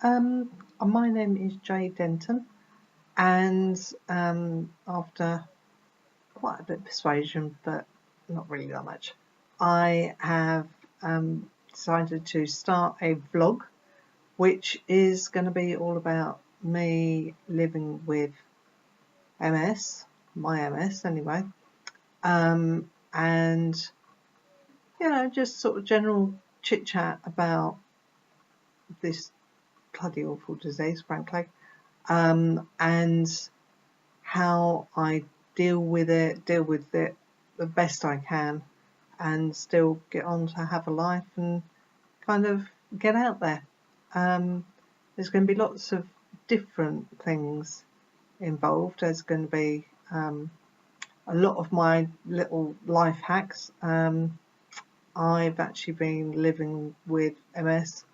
My name is Jay Denton, and after quite a bit of persuasion, but not really that much, I have decided to start a vlog, which is going to be all about me living with MS, my MS anyway, and just sort of general chit chat about this bloody awful disease, frankly. And how I deal with it the best I can, and still get on to have a life and kind of get out there. There's going to be lots of different things involved. There's going to be a lot of my little life hacks. I've actually been living with MS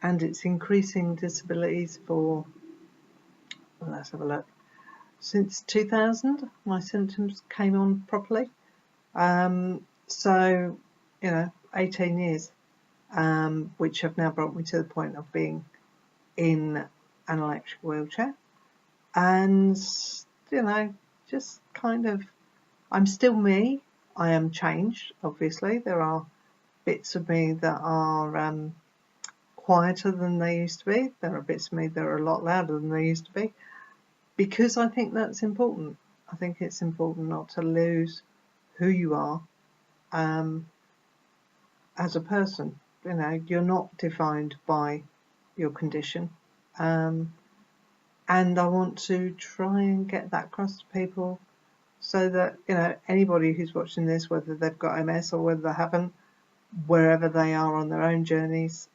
and its increasing disabilities for, well, let's have a look, since 2000 my symptoms came on properly. So 18 years, which have now brought me to the point of being in an electric wheelchair, and just kind of, I'm still me. I am changed, obviously. There are bits of me that are quieter than they used to be. There are bits of me that are a lot louder than they used to be, because I think that's important. I think it's important not to lose who you are as a person. You're not defined by your condition, and I want to try and get that across to people, so that anybody who's watching this, whether they've got MS or whether they haven't, wherever they are on their own journeys,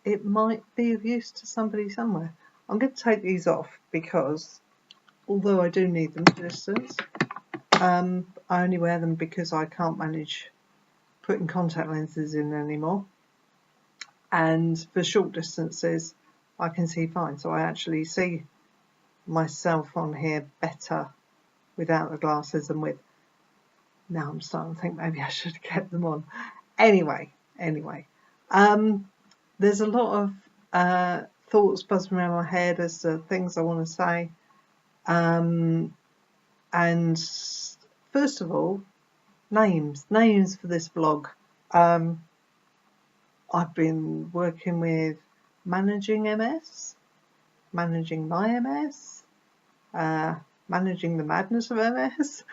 it might be of use to somebody somewhere. I'm going to take these off because, although I do need them for distance, I only wear them because I can't manage putting contact lenses in anymore, and for short distances I can see fine, so I actually see myself on here better without the glasses than with. Now I'm starting to think maybe I should have kept them on. Anyway, there's a lot of thoughts buzzing around my head as to things I want to say, and first of all, names for this vlog. I've been working with managing MS, managing my MS, managing the madness of MS.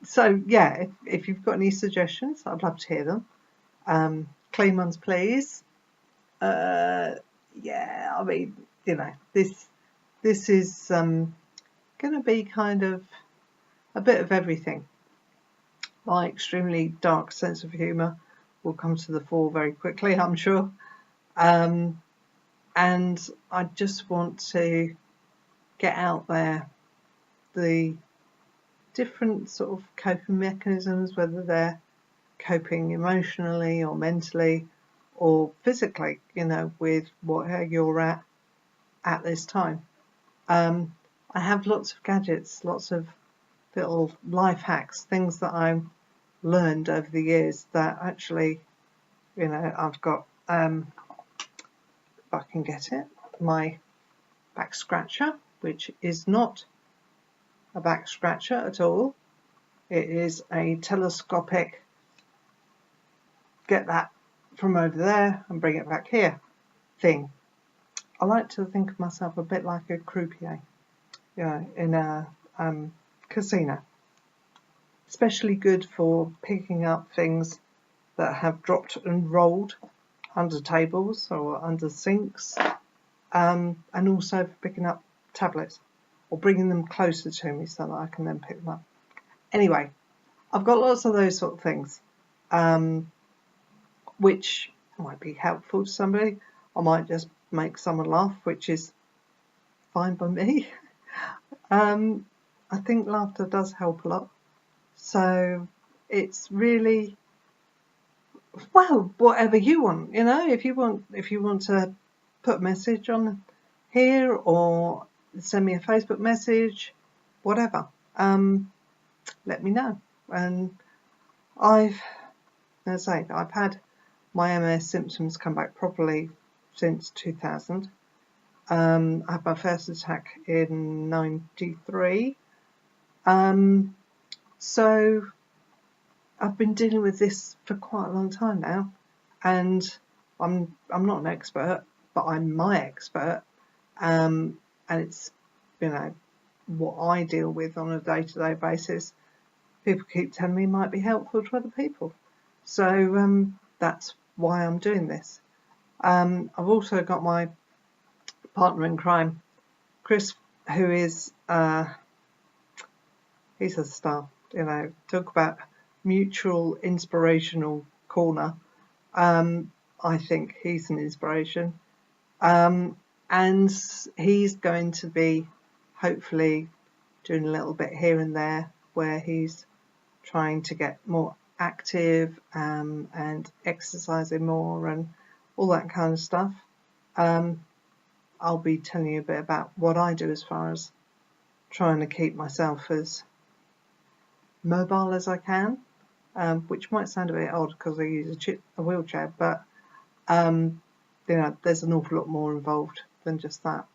So yeah, if you've got any suggestions, I'd love to hear them. Clean ones, please. Yeah, I mean, this is going to be kind of a bit of everything. My extremely dark sense of humour will come to the fore very quickly, I'm sure. And I just want to get out there the different sort of coping mechanisms, whether they're coping emotionally or mentally or physically, with where you're at this time. I have lots of gadgets, lots of little life hacks, things that I've learned over the years that actually, I've got, if I can get it, my back scratcher, which is not a back scratcher at all. It is a telescopic, get that from over there and bring it back here thing. I like to think of myself a bit like a croupier, in a casino. Especially good for picking up things that have dropped and rolled under tables or under sinks, and also for picking up tablets or bringing them closer to me so that I can then pick them up. Anyway, I've got lots of those sort of things, which might be helpful to somebody. I might just make someone laugh, which is fine by me. I think laughter does help a lot. So it's really, well, whatever you want, if you want to put a message on here or send me a Facebook message, whatever, let me know. And I've had my MS symptoms come back properly since 2000. I had my first attack in 93. So I've been dealing with this for quite a long time now, and I'm not an expert, but I'm my expert, and it's, you know, what I deal with on a day-to-day basis. People keep telling me might be helpful to other people, so that's why I'm doing this. I've also got my partner in crime, Chris, who is he's a star. You know, talk about mutual inspirational corner. I think he's an inspiration, and he's going to be hopefully doing a little bit here and there where he's trying to get more active and exercising more and all that kind of stuff. I'll be telling you a bit about what I do as far as trying to keep myself as mobile as I can, which might sound a bit odd because I use a wheelchair, but you know, there's an awful lot more involved than just that.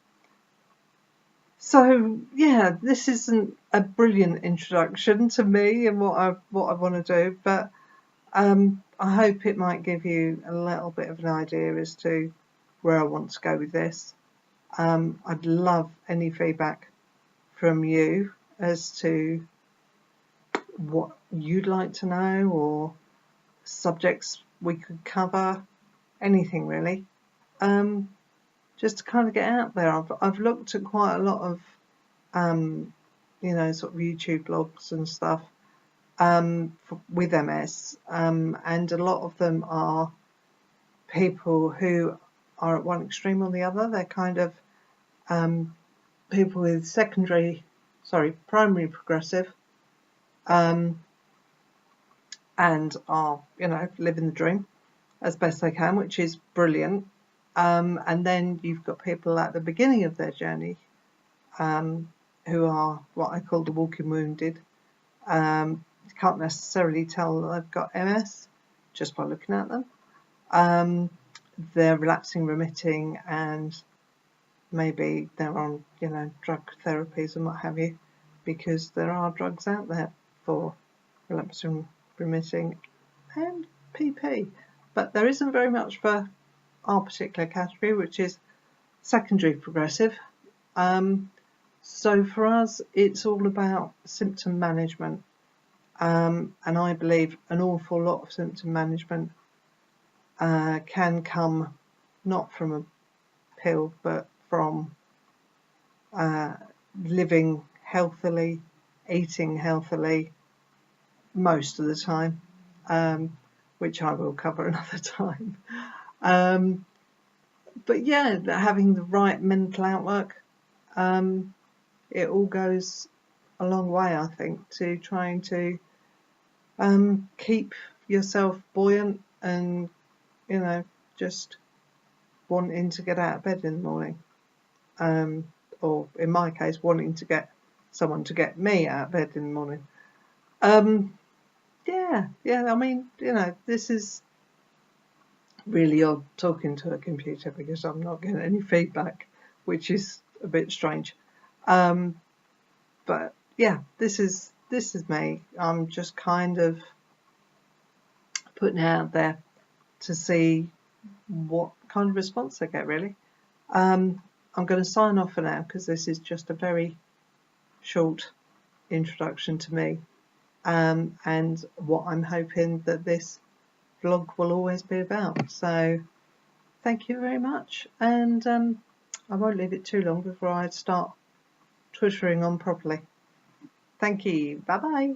So yeah, this isn't a brilliant introduction to me and what I want to do, but I hope it might give you a little bit of an idea as to where I want to go with this. I'd love any feedback from you as to what you'd like to know or subjects we could cover, anything really. Just to kind of get out there. I've looked at quite a lot of you know, sort of YouTube blogs and stuff with MS, and a lot of them are people who are at one extreme or the other. They're kind of people with primary progressive, and are, you know, living the dream as best they can, which is brilliant. And then you've got people at the beginning of their journey who are what I call the walking wounded. You can't necessarily tell that they've got MS just by looking at them. They're relapsing, remitting, and maybe they're on, you know, drug therapies and what have you, because there are drugs out there for relapsing, remitting, and PP. But there isn't very much for our particular category, which is secondary progressive. So for us, it's all about symptom management, and I believe an awful lot of symptom management can come not from a pill, but from living healthily, eating healthily most of the time, which I will cover another time. But yeah, having the right mental outlook, it all goes a long way, I think, to trying to keep yourself buoyant and, you know, just wanting to get out of bed in the morning, or in my case, wanting to get someone to get me out of bed in the morning. Yeah, I mean, you know, this is really odd talking to a computer because I'm not getting any feedback, which is a bit strange. But yeah, this is me. I'm just kind of putting it out there to see what kind of response I get, really. I'm going to sign off for now because this is just a very short introduction to me, and what I'm hoping that this vlog will always be about. So thank you very much, and I won't leave it too long before I start twittering on properly. Thank you. Bye bye.